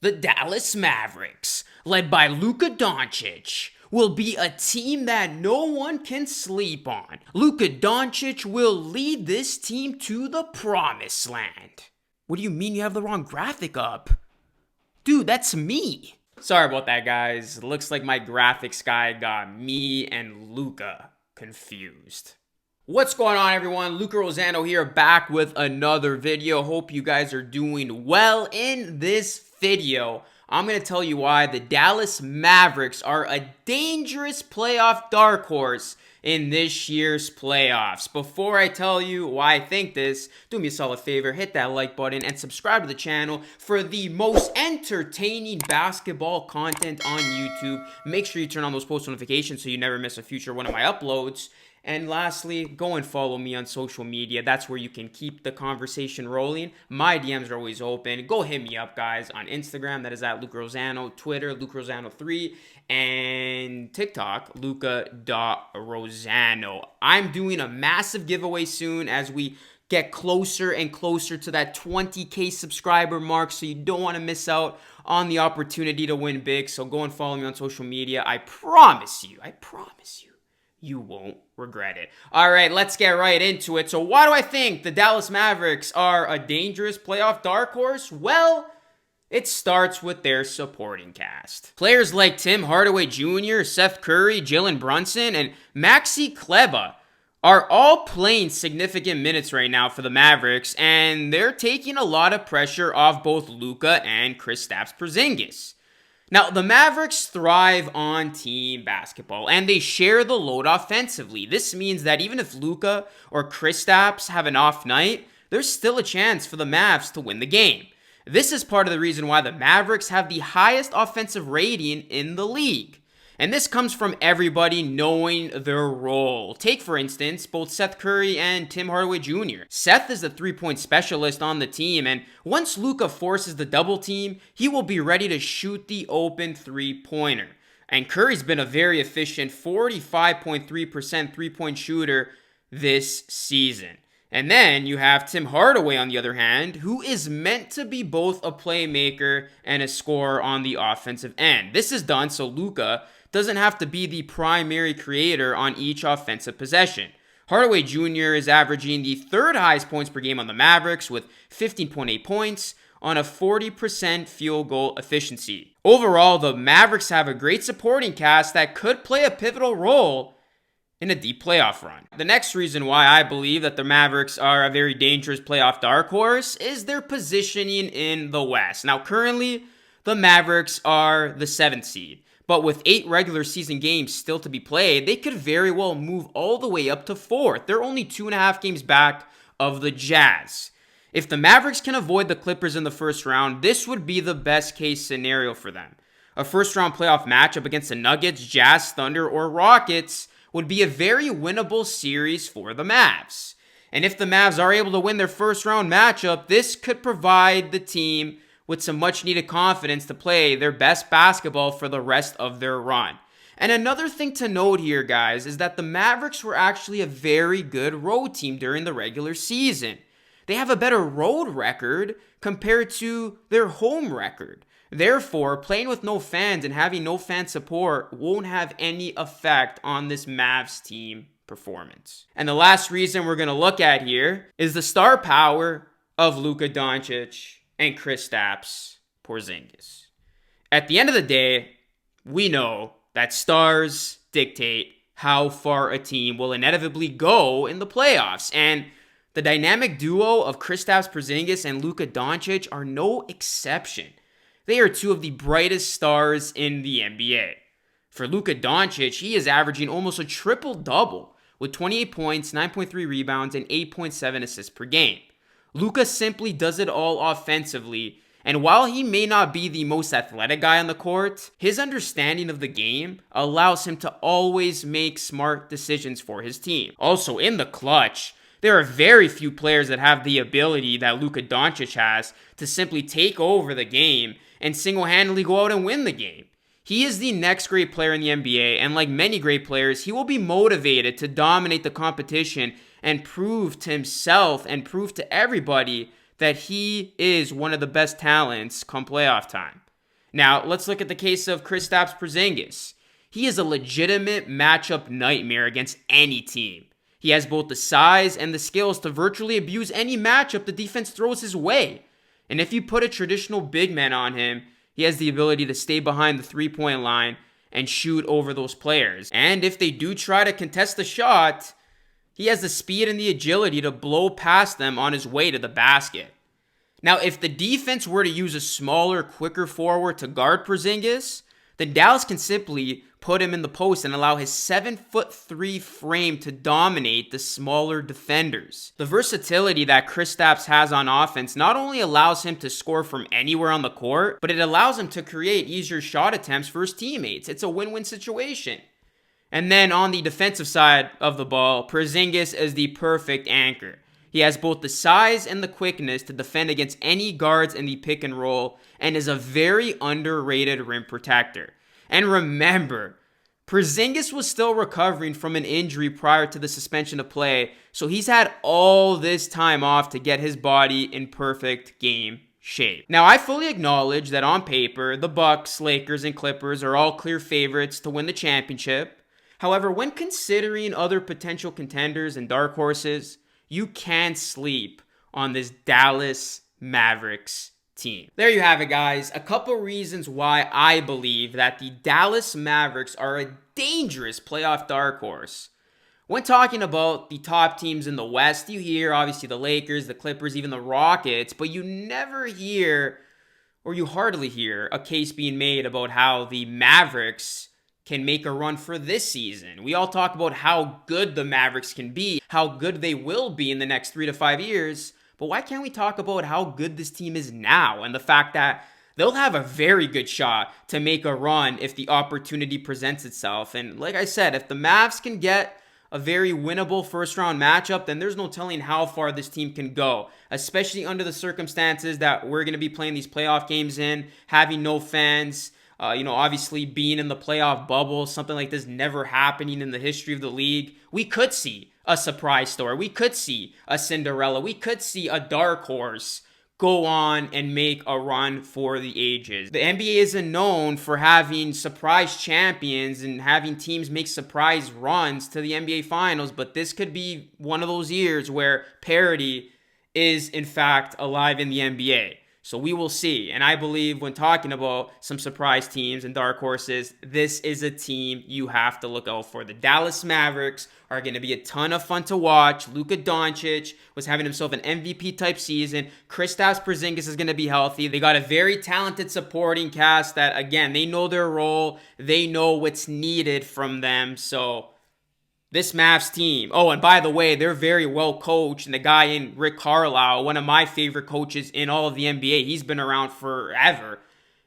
The Dallas Mavericks, led by LUKA DONCIC, will be a team that no one can sleep on. LUKA DONCIC will lead this team to the promised land. What do you mean you have the wrong graphic up? Dude, that's me. Sorry about that, guys. Looks like my graphics guy got me and Luka confused. What's going on, everyone? Luka Rosano here, back with another video. Hope you guys are doing well. In this video, I'm going to tell you why the Dallas Mavericks are a dangerous playoff dark horse in this year's playoffs. Before I tell you why I think this, do me a solid favor, hit that like button and subscribe to the channel for the most entertaining basketball content on YouTube. Make sure you turn on those post notifications so you never miss a future one of my uploads. And lastly, go and follow me on social media. That's where you can keep the conversation rolling. My DMs are always open. Go hit me up, guys, on Instagram. That is at Luka Rosano. Twitter, LukaRosano3. And TikTok, Luka.Rosano. I'm doing a massive giveaway soon as we get closer and closer to that 20K subscriber mark. So you don't want to miss out on the opportunity to win big. So go and follow me on social media. I promise you. You won't regret it. All right, let's get right into it. So why do I think the Dallas Mavericks are a dangerous playoff dark horse? Well, it starts with their supporting cast. Players like Tim Hardaway Jr., Seth Curry, Jalen Brunson, and Maxi Kleber are all playing significant minutes right now for the Mavericks, and they're taking a lot of pressure off both Luka and Kristaps Porzingis. Now, the Mavericks thrive on team basketball, and they share the load offensively. This means that even if Luka or Kristaps have an off night, there's still a chance for the Mavs to win the game. This is part of the reason why the Mavericks have the highest offensive rating in the league. And this comes from everybody knowing their role. Take, for instance, both Seth Curry and Tim Hardaway Jr. Seth is the three-point specialist on the team, and once Luka forces the double team, he will be ready to shoot the open three-pointer. And Curry's been a very efficient 45.3% three-point shooter this season. And then you have Tim Hardaway, on the other hand, who is meant to be both a playmaker and a scorer on the offensive end. This is done so Luka doesn't have to be the primary creator on each offensive possession. Hardaway Jr. is averaging the third highest points per game on the Mavericks with 15.8 points on a 40% field goal efficiency. Overall, the Mavericks have a great supporting cast that could play a pivotal role in a deep playoff run. The next reason why I believe that the Mavericks are a very dangerous playoff dark horse is their positioning in the West. Now, currently, the Mavericks are the 7th seed. But with 8 regular season games still to be played, they could very well move all the way up to 4th. They're only 2.5 games back of the Jazz. If the Mavericks can avoid the Clippers in the first round, this would be the best case scenario for them. A first round playoff matchup against the Nuggets, Jazz, Thunder, or Rockets would be a very winnable series for the Mavs. And if the Mavs are able to win their first round matchup, this could provide the team with some much needed confidence to play their best basketball for the rest of their run. And another thing to note here, guys, is that the Mavericks were actually a very good road team during the regular season. They have a better road record compared to their home record. Therefore, playing with no fans and having no fan support won't have any effect on this Mavs team performance. And the last reason we're going to look at here is the star power of LUKA DONCIC and Kristaps Porzingis. At the end of the day, we know that stars dictate how far a team will inevitably go in the playoffs. And the dynamic duo of Kristaps Porzingis and LUKA DONCIC are no exception. They are two of the brightest stars in the NBA. For LUKA DONCIC, he is averaging almost a triple-double with 28 points, 9.3 rebounds, and 8.7 assists per game. Luka simply does it all offensively, and while he may not be the most athletic guy on the court, his understanding of the game allows him to always make smart decisions for his team. Also, in the clutch, there are very few players that have the ability that LUKA DONCIC has to simply take over the game and single-handedly go out and win the game. He is the next great player in the NBA, and like many great players, he will be motivated to dominate the competition and prove to himself and prove to everybody that he is one of the best talents come playoff time. Now, let's look at the case of Kristaps Porzingis. He is a legitimate matchup nightmare against any team. He has both the size and the skills to virtually abuse any matchup the defense throws his way. And if you put a traditional big man on him, he has the ability to stay behind the three-point line and shoot over those players. And if they do try to contest the shot, he has the speed and the agility to blow past them on his way to the basket. Now, if the defense were to use a smaller, quicker forward to guard Porzingis, then Dallas can simply put him in the post and allow his 7'3" frame to dominate the smaller defenders. The versatility that Kristaps has on offense not only allows him to score from anywhere on the court, but it allows him to create easier shot attempts for his teammates. It's a win-win situation. And then on the defensive side of the ball, Porzingis is the perfect anchor. He has both the size and the quickness to defend against any guards in the pick and roll and is a very underrated rim protector. And remember, Porzingis was still recovering from an injury prior to the suspension of play, so he's had all this time off to get his body in perfect game shape. Now, I fully acknowledge that on paper, the Bucks, Lakers, and Clippers are all clear favorites to win the championship. However, when considering other potential contenders and dark horses, you can't sleep on this Dallas Mavericks team. There you have it, guys. A couple reasons why I believe that the Dallas Mavericks are a dangerous playoff dark horse. When talking about the top teams in the West, you hear obviously the Lakers, the Clippers, even the Rockets, but you never hear, or you hardly hear, a case being made about how the Mavericks can make a run for this season. We all talk about how good the Mavericks can be, how good they will be in the next 3 to 5 years, but why can't we talk about how good this team is now and the fact that they'll have a very good shot to make a run if the opportunity presents itself? And like I said, if the Mavs can get a very winnable first-round matchup, then there's no telling how far this team can go, especially under the circumstances that we're going to be playing these playoff games in, having no fans, obviously being in the playoff bubble, something like this never happening in the history of the league. We could see a surprise story. We could see a Cinderella. We could see a dark horse go on and make a run for the ages. The NBA isn't known for having surprise champions and having teams make surprise runs to the NBA Finals, but this could be one of those years where parity is, in fact, alive in the NBA. So we will see. And I believe when talking about some surprise teams and dark horses, this is a team you have to look out for. The Dallas Mavericks are going to be a ton of fun to watch. LUKA DONCIC was having himself an MVP type season. Kristaps Porzingis is going to be healthy. They got a very talented supporting cast that, again, they know their role. They know what's needed from them. So this Mavs team, oh, and by the way, they're very well coached. And the guy in Rick Carlisle, one of my favorite coaches in all of the NBA, he's been around forever.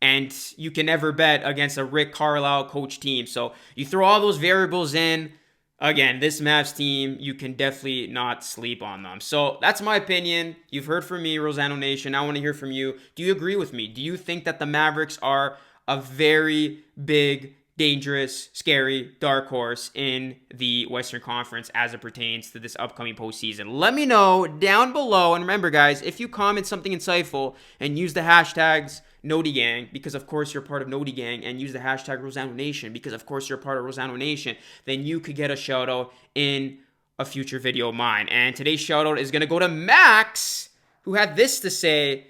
And you can never bet against a Rick Carlisle coach team. So you throw all those variables in. Again, this Mavs team, you can definitely not sleep on them. So that's my opinion. You've heard from me, Rosano Nation. I want to hear from you. Do you agree with me? Do you think that the Mavericks are a very big, dangerous, scary dark horse in the Western Conference as it pertains to this upcoming postseason? Let me know down below. And remember, guys, if you comment something insightful and use the hashtags NODIGANG, because of course you're part of NODIGANG, and use the hashtag Rosano Nation, because of course you're part of Rosano Nation, then you could get a shout out in a future video of mine. And today's shout out is going to go to Max, who had this to say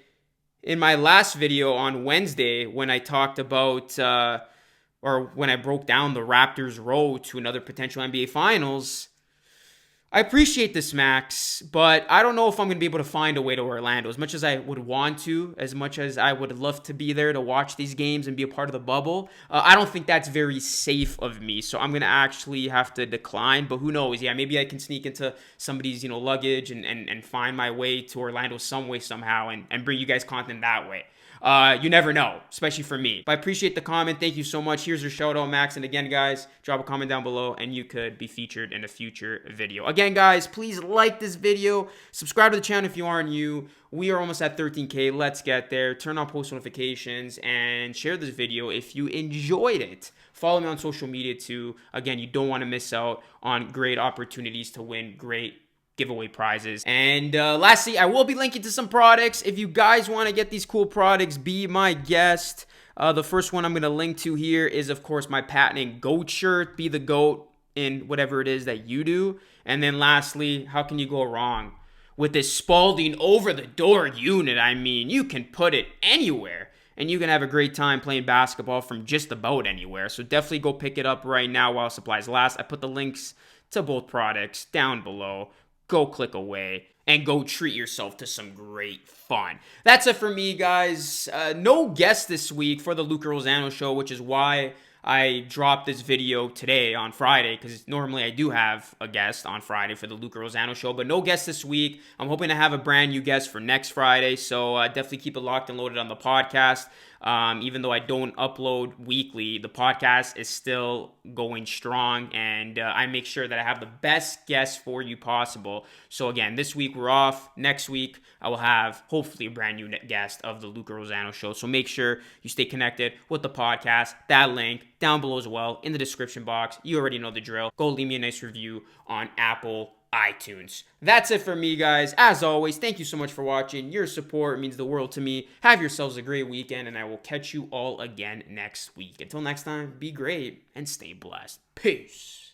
in my last video on Wednesday when I talked about or when I broke down the Raptors' road to another potential NBA Finals. I appreciate this, Max, but I don't know if I'm going to be able to find a way to Orlando. As much as I would want to, as much as I would love to be there to watch these games and be a part of the bubble, I don't think that's very safe of me. So I'm going to actually have to decline, but who knows? Yeah, maybe I can sneak into somebody's, luggage and find my way to Orlando some way, somehow, and bring you guys content that way. You never know, especially for me. But I appreciate the comment. Thank you so much. Here's your shout out, Max. And again, guys, drop a comment down below and you could be featured in a future video. Again, guys, please like this video. Subscribe to the channel if you are new. We are almost at 13K. Let's get there. Turn on post notifications and share this video if you enjoyed it. Follow me on social media too. Again, you don't want to miss out on great opportunities to win great giveaway prizes. And lastly, I will be linking to some products. If you guys want to get these cool products, be my guest. The first one I'm going to link to here is, of course, my patented GOAT shirt. Be the GOAT in whatever it is that you do. And then lastly, how can you go wrong with this Spalding over-the-door unit? I mean, you can put it anywhere, and you can have a great time playing basketball from just about anywhere. So definitely go pick it up right now while supplies last. I put the links to both products down below. Go click away and go treat yourself to some great fun. That's it for me, guys. No guest this week for the Luka Rosano show, which is why I dropped this video today on Friday, because normally I do have a guest on Friday for the Luka Rosano show, but no guest this week. I'm hoping to have a brand new guest for next Friday, so definitely keep it locked and loaded on the podcast. Even though I don't upload weekly, the podcast is still going strong, and I make sure that I have the best guests for you possible. So again, this week we're off. Next week I will have hopefully a brand new guest of the Luka Rosano show. So make sure you stay connected with the podcast. That link down below as well in the description box. You already know the drill. Go leave me a nice review on Apple iTunes. That's it for me, guys. As always, thank you so much for watching. Your support means the world to me. Have yourselves a great weekend, and I will catch you all again next week. Until next time, be great and stay blessed. Peace.